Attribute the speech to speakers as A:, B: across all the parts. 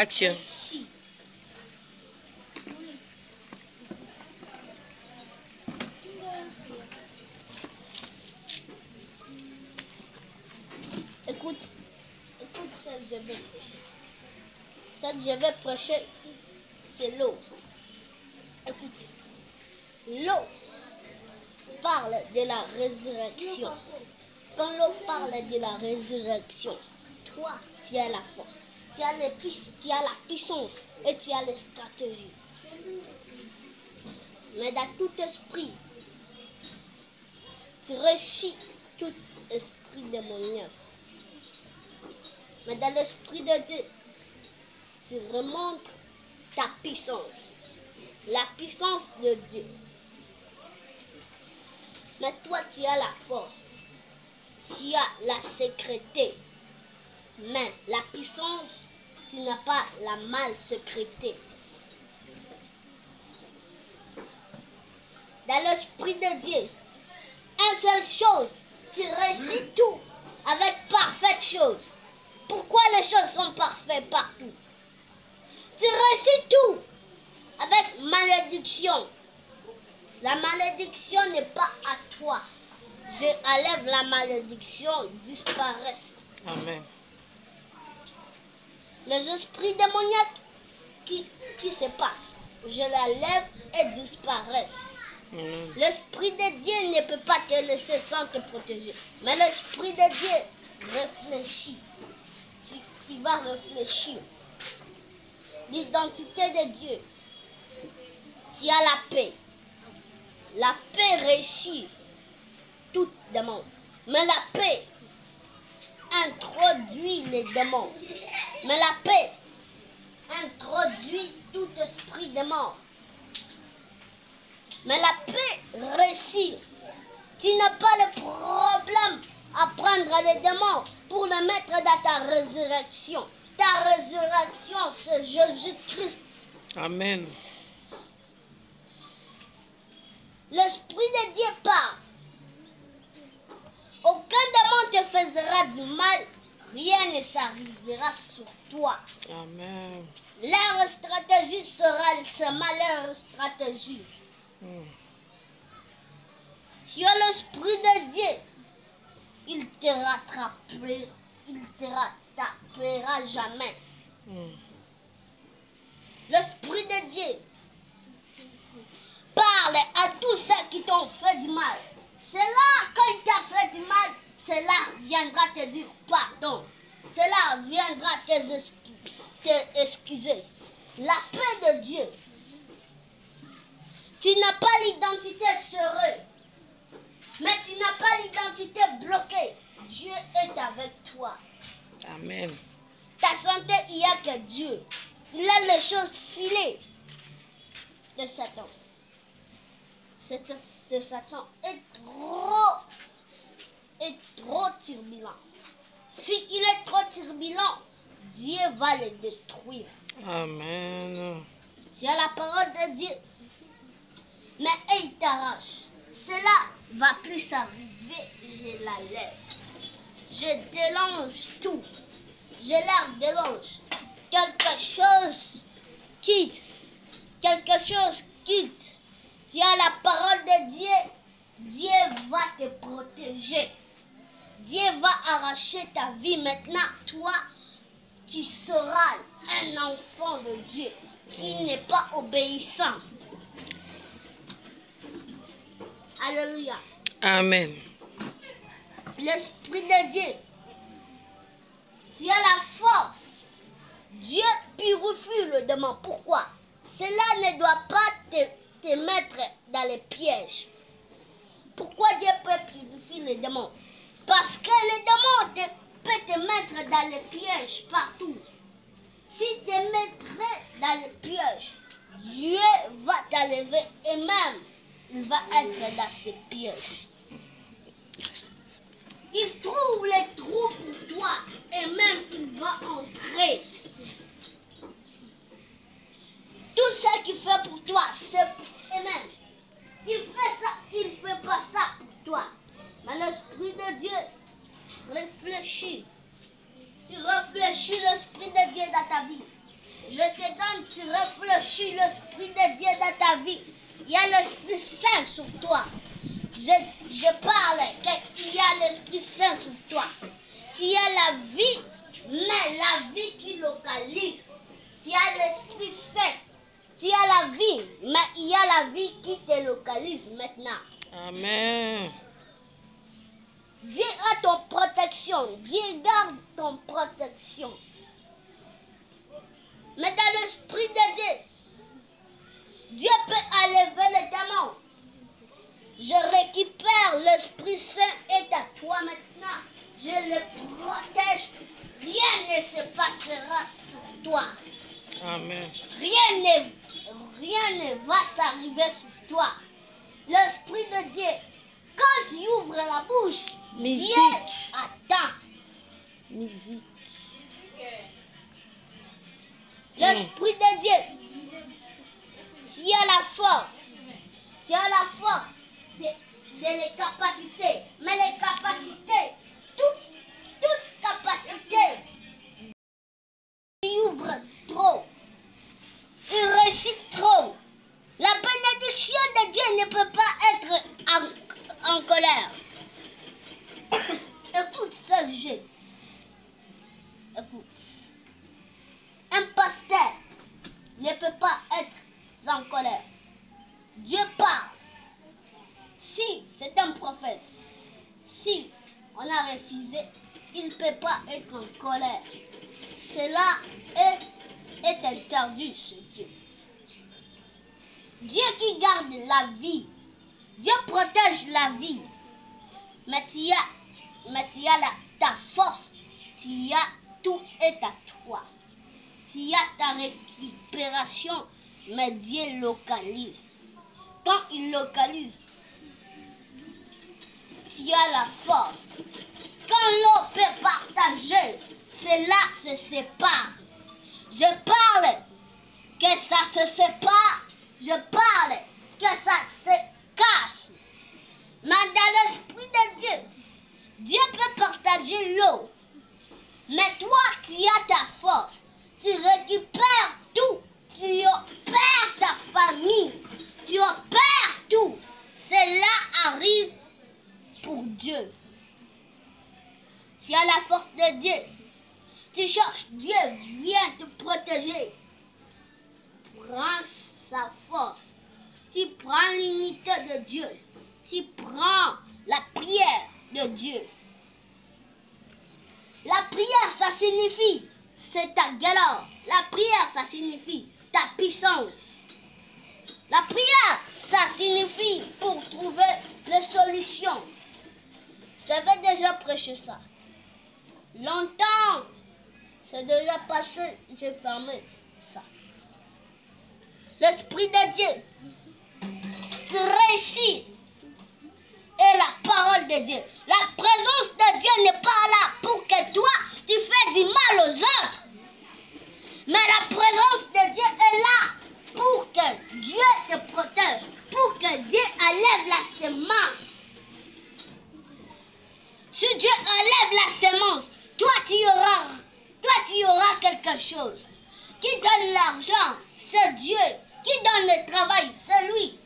A: Action.
B: Réussis. Écoute ce que je vais prêcher. Ce que je vais prêcher, c'est l'eau. Écoute, l'eau parle de la résurrection. Quand l'eau parle de la résurrection, toi, tu as la force, tu as la puissance et tu as les stratégies. Mais dans tout esprit, tu réussis tout esprit démoniaque. Mais dans l'esprit de Dieu, tu remontes ta puissance, la puissance de Dieu. Mais toi, tu as la force, tu as la sécurité. Mais la puissance, tu n'as pas la mal sécurité. Dans l'esprit de Dieu, une seule chose, tu réussis tout avec parfaite chose. Pourquoi les choses sont parfaites partout? Tu réussis tout avec malédiction. La malédiction n'est pas à toi. Je enlève la malédiction, disparaissent.
A: Amen.
B: Les esprits démoniaques qui se passent, je la lève et disparaissent. L'esprit de Dieu ne peut pas te laisser sans te protéger. Mais l'esprit de Dieu réfléchit. Tu vas réfléchir. L'identité de Dieu. Tu as la paix. La paix réussit tout démon. Mais la paix introduit les démons. Mais la paix introduit tout esprit démon. Mais la paix réussit. Tu n'as pas le problème à prendre les démons pour le mettre dans ta résurrection. Ta résurrection, c'est Jésus-Christ.
A: Amen.
B: L'Esprit de Dieu parle. Aucun démon te faisera du mal. Rien ne s'arrivera sur toi.
A: Amen.
B: Leur stratégie sera seulement leur stratégie. Si as l'Esprit de Dieu, il te rattrapera, il te rattrapera jamais. L'Esprit de Dieu parle à tous ceux qui t'ont fait du mal. C'est là, quand il t'a fait du mal, cela viendra te dire pardon. Cela viendra t'excuser. La paix de Dieu. Tu n'as pas l'identité serrée. Mais tu n'as pas l'identité bloquée. Dieu est avec toi.
A: Amen.
B: Ta santé, il n'y a que Dieu. Il a les choses filées de Satan. Ce Satan est trop turbulent. S'il est trop turbulent, Dieu va le détruire.
A: Amen.
B: Tu as la parole de Dieu. Mais il t'arrache. Cela va plus arriver. Je la lève. Je délange tout. Je la délange. Quelque chose quitte. Quelque chose quitte. Tu as la parole de Dieu. Dieu va te protéger. Dieu va arracher ta vie. Maintenant, toi, tu seras un enfant de Dieu qui n'est pas obéissant. Alléluia.
A: Amen.
B: L'Esprit de Dieu. Tu as la force. Dieu purifie le démon. Pourquoi? Cela ne doit pas te mettre dans les pièges. Pourquoi Dieu peut purifier les démons? Parce que les démons peuvent te mettre dans les pièges partout. Si tu te mettrais dans les pièges, Dieu va t'enlever et même il va être dans ces pièges. Il trouve les trous pour toi et même il va entrer. Tout ce qu'il fait pour toi, c'est pour lui-même. Il fait ça, il ne fait pas ça pour toi. Mais l'Esprit de Dieu réfléchit. Tu réfléchis l'Esprit de Dieu dans ta vie. Je te donne, tu réfléchis l'Esprit de Dieu dans ta vie. Il y a l'Esprit Saint sur toi. Je parle qu'il y a l'Esprit Saint sur toi. Tu as la vie, mais la vie qui localise. Tu as l'Esprit Saint. Tu as la vie, mais il y a la vie qui te localise maintenant.
A: Amen.
B: Viens à ton protection. Dieu garde ton protection. Mais dans l'Esprit de Dieu, Dieu peut enlever les démons. Je récupère l'Esprit Saint est à toi maintenant. Je le protège. Rien ne se passera sur toi.
A: Amen.
B: Rien ne va s'arriver sur toi. L'Esprit de Dieu, quand tu ouvres la bouche,
A: Musique.
B: Dieu attend.
A: Musique.
B: L'Esprit de Dieu, tu as la force. Tu as la force de les capacités. Mais les capacités, toute capacité, il ouvre trop. Il réussit trop. La bénédiction de Dieu ne peut pas être en colère. Écoute ça, jeune. Écoute. Un pasteur ne peut pas être en colère. Dieu parle. Si c'est un prophète, si on a refusé, il ne peut pas être en colère. Cela est interdit chez Dieu. Dieu qui garde la vie. Dieu protège la vie. Mais tu as ta force. Tu as tout est à toi. Tu as ta récupération, mais Dieu localise. Quand il localise, tu as la force. Quand l'eau peut partager, cela se sépare. Je parle que ça se sépare. Je parle que ça se casse. Mais dans l'Esprit de Dieu, Dieu peut partager l'eau. Mais toi, tu as ta force. Tu récupères tout. Tu opères ta famille. Tu opères tout. Cela arrive pour Dieu. Tu as la force de Dieu. Tu cherches Dieu, viens te protéger. Prends sa force. Tu prends l'unité de Dieu. Tu prends la prière de Dieu. La prière, ça signifie, c'est ta galère. La prière, ça signifie ta puissance. La prière, ça signifie pour trouver les solutions. J'avais déjà prêché ça. Longtemps, c'est déjà passé, j'ai fermé ça. L'Esprit de Dieu, tu réussis. Et la parole de Dieu. La présence de Dieu n'est pas là pour que toi, tu fais du mal aux autres. Mais la présence de Dieu est là pour que Dieu te protège. Pour que Dieu enlève la semence. Si Dieu enlève la semence, toi tu auras quelque chose. Qui donne l'argent, c'est Dieu. Qui donne le travail, c'est lui.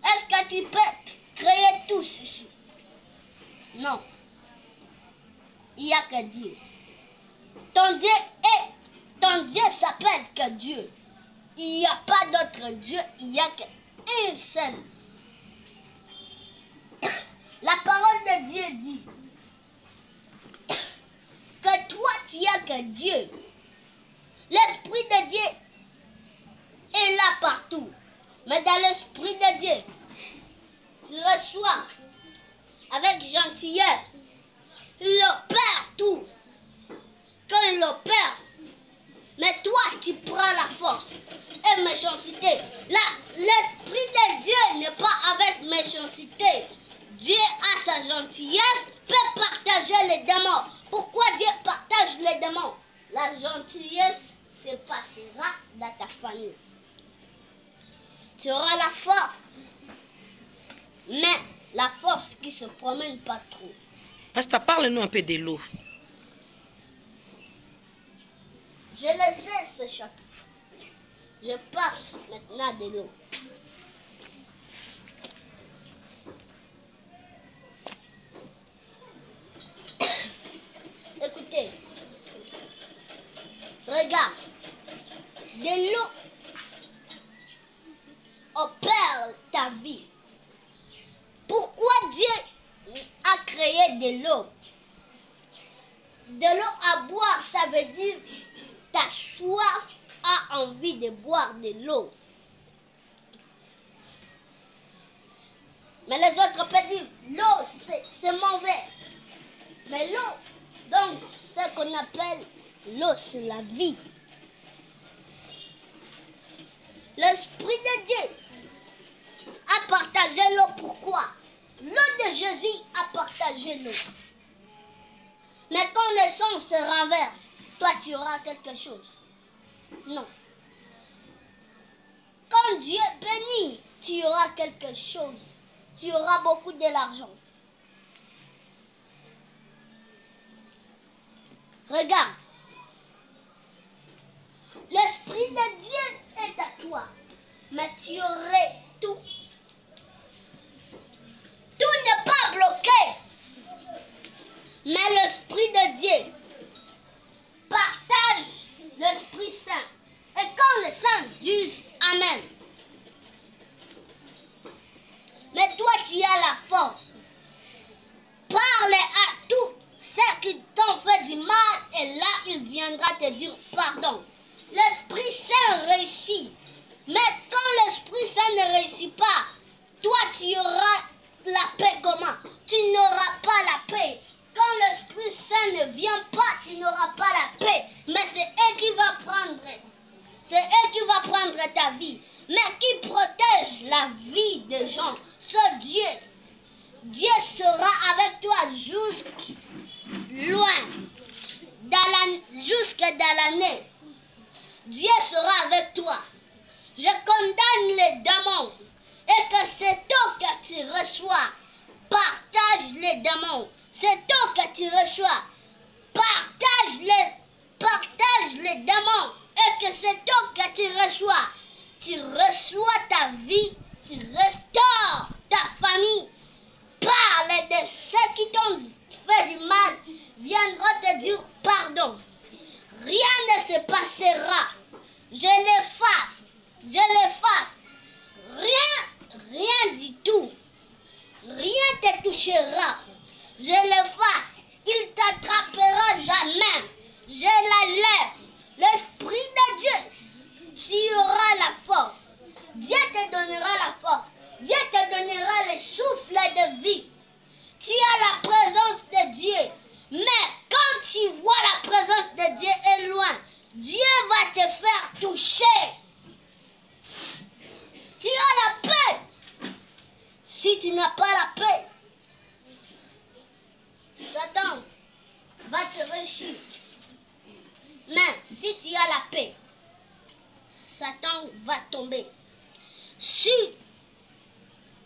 B: Est-ce que tu peux créer tout ceci? Non. Il n'y a que Dieu. Ton Dieu s'appelle que Dieu. Il n'y a pas d'autre Dieu, il n'y a qu'un seul. La parole de Dieu dit que toi tu n'as que Dieu. L'Esprit de Dieu est là partout. Mais dans l'Esprit de Dieu, tu reçois avec gentillesse. Il opère tout. Quand il opère, mais toi tu prends la force et méchanceté. L'Esprit de Dieu n'est pas avec méchanceté. Dieu a sa gentillesse, peut partager les démons. Pourquoi Dieu partage les démons? La gentillesse se passera dans ta famille. Tu auras la force, mais la force qui se promène pas trop.
A: Pasteur, parle-nous un peu de l'eau.
B: Je le sais, ce chapitre. Je passe maintenant de l'eau. Écoutez, regarde, de l'eau opère ta vie. Pourquoi Dieu a créé de l'eau? De l'eau à boire, ça veut dire ta soif a envie de boire de l'eau. Mais les autres peuvent dire, l'eau c'est mauvais. Mais l'eau, donc ce qu'on appelle l'eau, c'est la vie. L'Esprit de Dieu a partagé l'eau. Pourquoi? L'eau de Jésus a partagé l'eau. Mais quand le sang se renverse, toi tu auras quelque chose. Non. Quand Dieu bénit, tu auras quelque chose. Tu auras beaucoup de l'argent. Regarde. L'Esprit de Dieu est à toi. Mais tu aurais tout. Tout n'est pas bloqué. Mais l'Esprit de Dieu partage l'Esprit Saint. Et quand les saints disent Amen, mais toi tu as la force. Parle à tous ceux qui t'ont fait du mal et là il viendra te dire pardon. L'Esprit Saint réussit. Mais quand l'Esprit Saint ne réussit pas, toi tu auras la paix comment? Tu n'auras pas la paix. Quand l'Esprit Saint ne vient pas, tu n'auras pas la paix. Mais c'est eux qui va prendre. C'est eux qui va prendre ta vie. Mais qui protège la vie des gens? Ce Dieu. Dieu sera avec toi jusqu'à loin. Jusque dans l'année. Dieu sera avec toi. Je condamne les démons. Et que c'est toi que tu reçois. Partage les démons. C'est toi que tu reçois. Partage les démons. Et que c'est toi que tu reçois. Tu reçois ta vie. Tu restaures ta famille. Parle de ceux qui t'ont fait du mal. Viendra te dire pardon. Rien ne se passera. Je l'efface. Je l'efface. Rien du tout. Rien te touchera. Je l'efface. Il t'attrapera jamais. Je la lève. L'Esprit de Dieu, tu auras la force. Dieu te donnera la force. Dieu te donnera le souffle de vie. Tu as la présence de Dieu. Mais quand tu vois la présence de Dieu est loin, Dieu va te faire toucher. Tu as la paix. Si tu n'as pas la paix, Satan va te réussir. Mais si tu as la paix, Satan va tomber. Si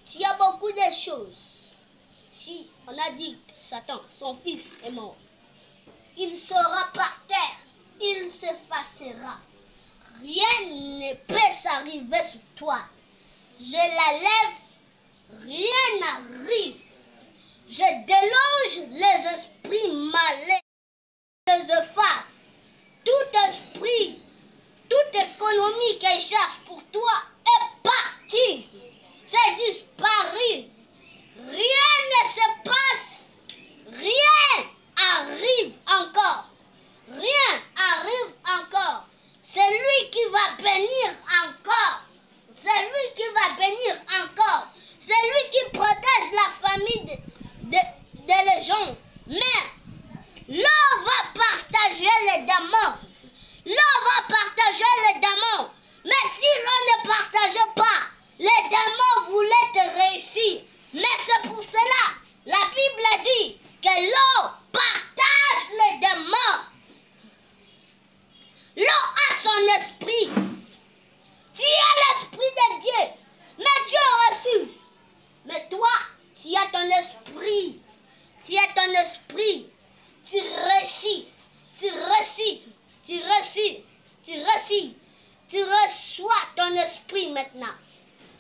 B: tu as beaucoup de choses, si on a dit que Satan, son fils est mort, il sera par terre, il s'effacera. Rien ne peut s'arriver sur toi. Je la lève, rien n'arrive. Je déloge les esprits malins. Je les efface. Tout esprit, toute économie qu'elle cherche pour toi est partie. C'est disparu. Rien ne se passe. Rien arrive encore. Rien arrive encore. C'est lui qui va bénir encore. C'est lui qui va bénir encore. C'est lui qui protège la famille de les gens. Mais l'eau va partager les démons. L'eau va partager les démons. Mais si l'eau ne partageait pas, les démons voulaient te réussir. Mais c'est pour cela, la Bible dit que l'eau partage les démons. L'eau a son esprit. Tu as l'esprit de Dieu. Mais Dieu refuse. Mais toi, tu as ton esprit. Tu as ton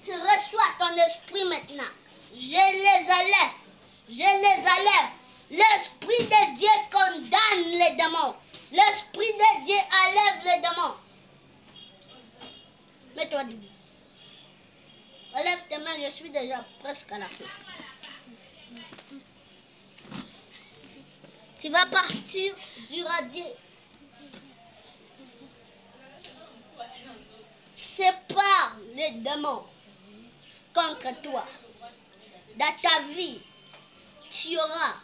B: Tu reçois ton esprit maintenant. Je les enlève. Je les enlève. L'esprit de Dieu condamne les démons. L'esprit de Dieu enlève les démons. Mets-toi debout. Enlève tes mains, je suis déjà presque à la fin. Tu vas partir du radier. Sépare les démons contre toi. Dans ta vie, tu auras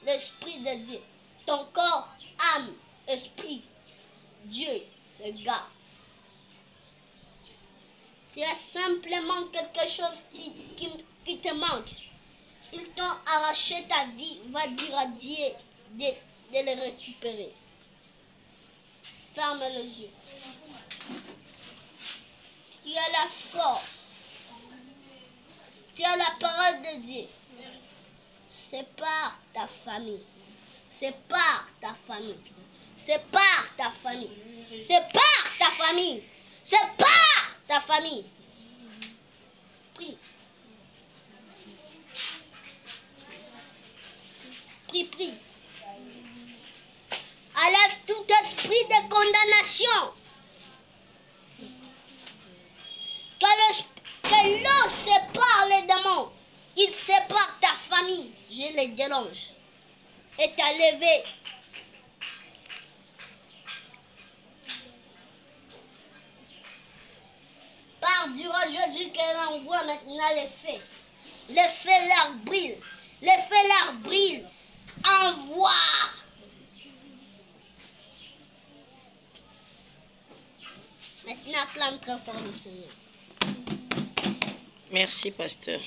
B: l'Esprit de Dieu. Ton corps, âme, esprit, Dieu le garde. Tu as simplement quelque chose qui te manque. Ils t'ont arraché ta vie. Va dire à Dieu de le récupérer. Ferme les yeux. Tu as la force. Tu as la parole de Dieu. Sépare ta famille. Sépare ta famille. Sépare ta famille. Sépare ta famille. Sépare ta famille. Prie. Prie, prie. Enlève tout esprit de condamnation. Que l'eau sépare les démons. Il sépare ta famille. Je les dérange. Et t'as levé. Par du roi Jésus qu'elle envoie maintenant les feux. Les feux leur brillent. Les feux leur brillent. Envoie. Maintenant, acclame très fort le Seigneur.
A: Merci, pasteur.